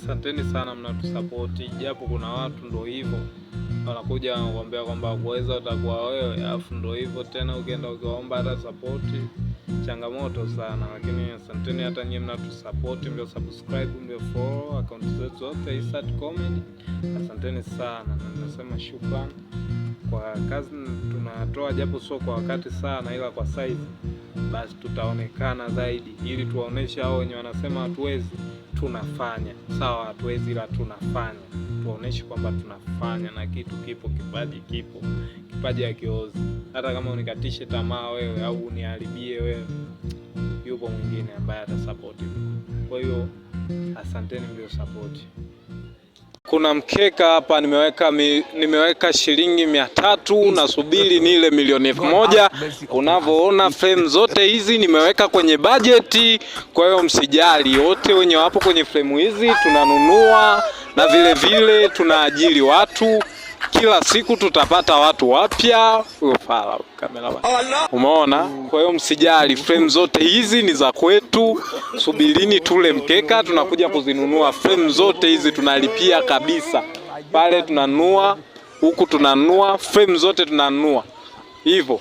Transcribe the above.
Asanteni sana mnatusapoti, japo kuna watu ndo hivyo wanakuja kuambia kwamba kuweza utakuwa wewe, alafu ndo hivyo tena ukienda ukiomba hata support, changamoto sana. Lakini asanteni hata nyinyi mnatusapoti, mlio subscribe, mlio follow account zetu zote Isat Comedy. Asanteni sana na nasema shukrani kwa kazi tunatoa, japo sio kwa wakati sana, ila kwa size basi tutaonekana zaidi, ili tuwaoneshe hao wenye wanasema hatuwezi, tunafanya. Sawa, hatuwezi ila tunafanya, tuwaoneshe kwamba tunafanya na kitu kipo, kipaji hakiozi. Hata kama unikatishe tamaa wewe au uniharibie wewe, yupo mwingine ambaye atasupport. Kwa hiyo asanteni mlio support. Kuna mkeka hapa nimeweka shilingi 300, nasubiri ni ile milioni 1000. Unavyoona frame zote hizi nimeweka kwenye bajeti, kwa hiyo msijali, wote wenye wapo kwenye frame hizi tunanunua, na vile vile tunaajiri watu. Kila siku tutapata watu wapya. Umeona? Kwa hiyo msijali, frame zote hizi ni za kwetu. Subirini tule mkeka, tunakuja kuzinunua. Frame zote hizi tunalipia kabisa. Pale tunanunua, huku tunanunua, frame zote tunanunua. Hivyo